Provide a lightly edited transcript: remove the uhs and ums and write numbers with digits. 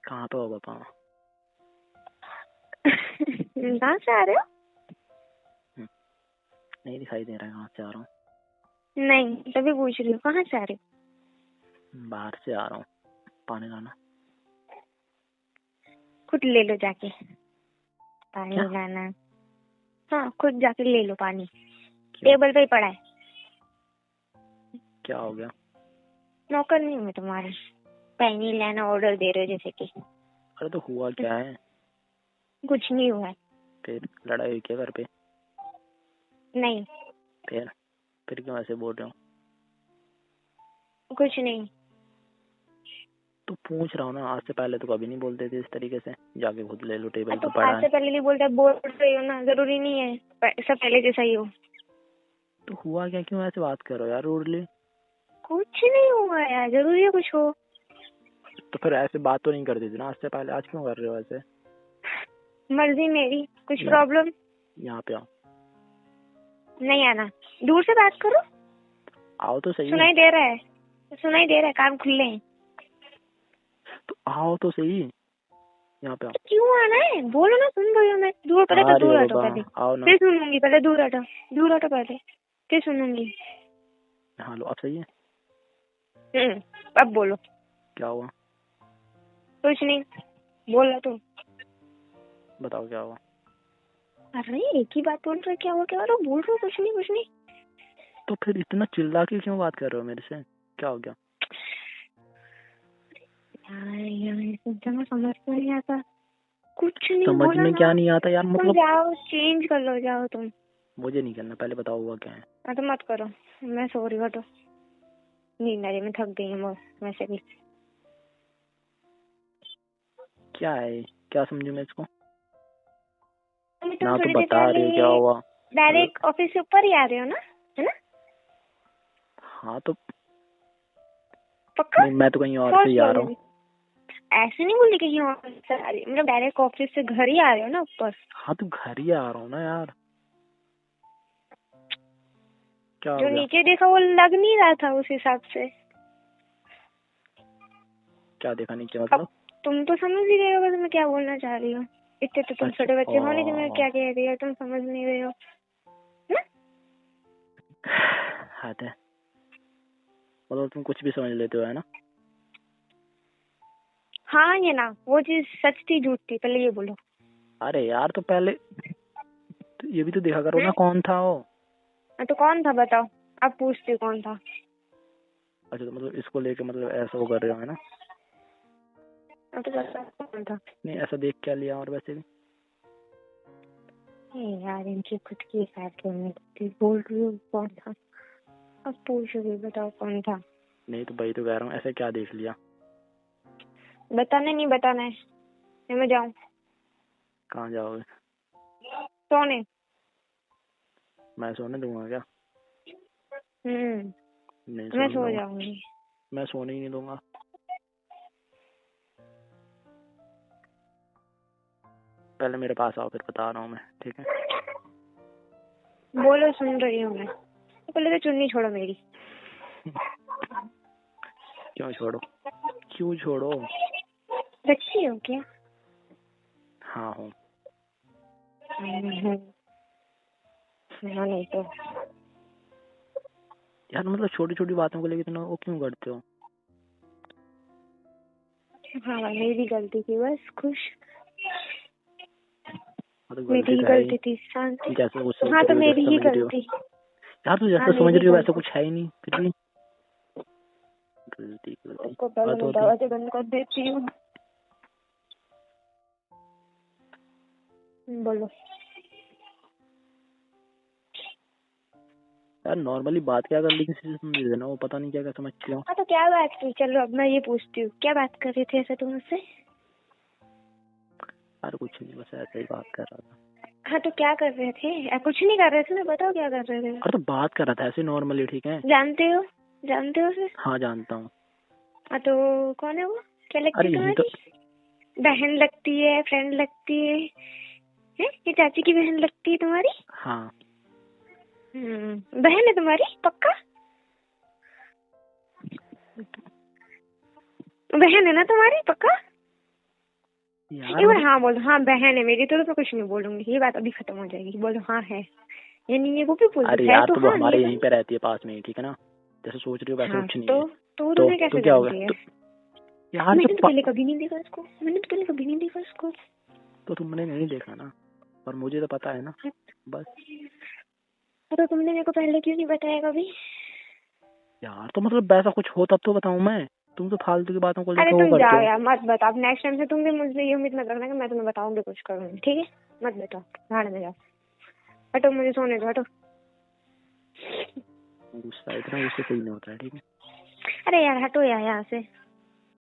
कहाँ पे हो पापा? कहाँ से आ रहे हो? नहीं दिखाई दे रहा है कहाँ से आ रहा हूँ। नहीं तभी पूछ रही हूँ कहाँ से आ रहे हो? बाहर से आ रहा हूँ, पानी लाना। खुद ले लो जाके पानी क्या? लाना। हाँ खुद जाके ले लो पानी, टेबल पे ही पड़ा है। क्या हो गया? नौकर नहीं हूँ मैं तुम्हारी, पानी लाना ऑर्डर दे रहे हो जैसे कि। अरे तो हुआ क्या है? कुछ नहीं हुआ है। फिर लड़ाई हुई क्या घर पे? नहीं फिर क्यों ऐसे बोल रहे हो? कुछ नहीं। तो पूछ रहा हूँ ना, आज से पहले तो कभी नहीं बोलते थे इस तरीके से। जाके खुद ले लो, टेबल तो पे पड़ा आज है। से पहले नहीं बोलता, बोल रही हो ना, जरूरी नहीं है सब पहले जैसा ही हो। तो हुआ क्या, क्यों ऐसे बात करो यार रूडली? कुछ नहीं हुआ यार, जरूरी है कुछ हो? तो फिर ऐसे बात तो नहीं करती थी ना आज से पहले, आज क्यों कर रहे हो ऐसे? मर्जी मेरी, कुछ प्रॉब्लम? यहाँ पे आओ। नहीं आना, दूर से बात करो। आओ तो सही। सुनाई दे रहा है, सुनाई दे रहा है, कान खुले हैं। तो आओ तो सही, यहाँ पे आओ। तो क्यों आना है, बोलो ना, सुन रही हूँ मैं। दूर पहले तो दूर हटो, पहले आओ ना। फिर सुनूंगी। पहले दूर हटो, दूर हटो पहले, फिर सुनूंगी। हाँ लो, अब सही है। अब बोलो। क्या हुआ? कुछ नहीं, बोला तो। बताओ क्या हुआ? अरे एक ही बात बोल रहे, क्या हुआ क्या हुआ, बोल रहे हो कुछ नहीं कुछ नहीं। तो फिर इतना चिल्ला के क्यों बात कर रहे हो मेरे से? क्या हो गया? यार समझ में नहीं आता। कुछ नहीं समझ बोला में ना। क्या नहीं आता यार, तुम मतलब? जाओ चेंज कर लो, जाओ तुम। मुझे नहीं करना, पहले बताओ हुआ क्या है। तो मत करो, मैं सो रही हूँ, हटो। नींद आ रही, मैं थक गई हूँ वैसे भी। क्या है, क्या समझू मैं इसको? तुम ना तो थोड़ी देर बता रहे हो क्या पहले हुआ। डायरेक्ट ऑफिस से ऊपर ही आ रहे हो ना, है ना? हाँ तो पक्का? नहीं, मैं तो कहीं और से ही आ रहा हूँ। ऐसे नहीं बोली कहीं और से आ रही, मतलब डायरेक्ट ऑफिस से घर ही आ रहे हो ना ऊपर? हाँ तो घर ही आ रहा हूँ ना यार। क्या हो जो गया? नीचे देखा वो लग नहीं रहा था उस हिसाब से। क्या देखा नहीं, क्या मतलब? तुम तो समझ ही रहे हो मैं क्या बोलना चाह रही हूँ। इतने तो तुम छोटे बच्चे हो नहीं कि मैं क्या कह रही हो तुम समझ नहीं रहे हो ना? हाँ तो मतलब तुम कुछ भी समझ लेते हो, है ना? हाँ ये ना, वो चीज सच थी झूठ थी, पहले ये बोलो। अरे यार तो पहले तो ये भी तो देखा करो ना, कौन था वो? तो कौन था बताओ, अब पूछती हूँ कौन था। अच्छा तो मतलब इसको लेके मतलब ऐसा वो कर रहे हो, है ना? तो बताओ कौन था। नहीं ऐसा देख क्या लिया, और वैसे भी यार इनकी खुद की फैक्ट बोल रही हूँ कौन था, अब पूछोगे बताओ कौन था। नहीं तो भाई तो कह रहा हूँ, ऐसा क्या देख लिया? बताना नहीं बताना है, मैं जाऊँ? कहाँ जाओगे? सोने। मैं सोने दूंगा क्या? नहीं मैं सोने सो दूंगा, जाऊंगी। मैं सोने ही नहीं दूंगा। पहले मेरे पास आओ, फिर बता रहा हूँ मैं, ठीक है? बोलो, सुन रही हूँ मैं। पहले तो चुन्नी छोड़ो मेरी। क्यों छोड़ो, क्यों छोड़ो? रखी हो क्या? हाँ हूँ। नहीं तो यार मतलब छोटी छोटी बातों को लेकर इतना वो क्यों करते हो? हाँ मेरी गलती थी, बस खुश। तो मेरी ही गलती थी, शांति। जैसे कुछ हाँ तो मेरी ही समझ रही हो गलती। यार, तू जैसा समझ रही हो वैसा कुछ है ही नहीं, फिर भी गलती गलती उसको पहले बात मैं होती। दरवाजे बंद कर देती हूँ। बोलो यार नॉर्मली बात क्या कर ली किसी से, समझ देना, वो पता नहीं क्या क्या समझती हो। हाँ तो क्या बात की, चलो अब मैं ये पूछती हूँ, क्या बात कर रहे थे ऐसा तुम मुझसे? यार कुछ नहीं, बस ऐसे ही बात कर रहा था। हाँ तो क्या कर रहे थे? कुछ नहीं कर रहे थे ना, बताओ क्या कर रहे थे? अरे तो बात कर रहा था ऐसे नॉर्मली, ठीक है? जानते हो, जानते हो उसे? हाँ जानता हूँ। हाँ तो कौन है वो, क्या लगती अरे है यही तुम्हारी? तो। बहन लगती है, फ्रेंड लगती है? ये चाची की बहन लगती है तुम्हारी? हाँ बहन है तुम्हारी पक्का? बहन है ना तुम्हारी पक्का? यार एक बार मतलब हाँ बोल दो, हाँ बहन है मेरी, तो मैं कुछ नहीं बोलूंगी, ये बात अभी खत्म हो जाएगी। बोलो हाँ है, ये नहीं है वो भी बोल दो, अरे है यार तो तो वो हाँ, नहीं हमारे है यहीं तो पे रहती है पास में ही, ठीक है ना, जैसे सोच रही हो वैसा हाँ। कुछ नहीं है। तो तो तुम्हें कैसे क्या हो गया जानती है? तो, यार मैंने जब तो पहले कभी नहीं देखा इसको, मैंने तो पहले कभी नहीं देखा इसको। तो तुमने नहीं देखा ना, पर मुझे तो पता है ना, बस। तो तुमने मेरे को पहले क्यों नहीं बताया कभी? यार तो मतलब वैसा कुछ हो तब तो बताऊं मैं, तुम तो फालतू की बातों को अरे लेकर वो तुम करते जाओ हो। यार, मत बताओ नेक्स्ट टाइम से। तुम भी मुझसे ये उम्मीद मत रखना कि मैं तुम्हें बताऊंगी कुछ करूंगी, ठीक है? मत बताओ, भाड़ में जाओ, हटो, मुझे सोने दो, हटो। गुस्सा इतना गुस्से से ही नहीं होता है, ठीक है। अरे यार हटो यार यहाँ से।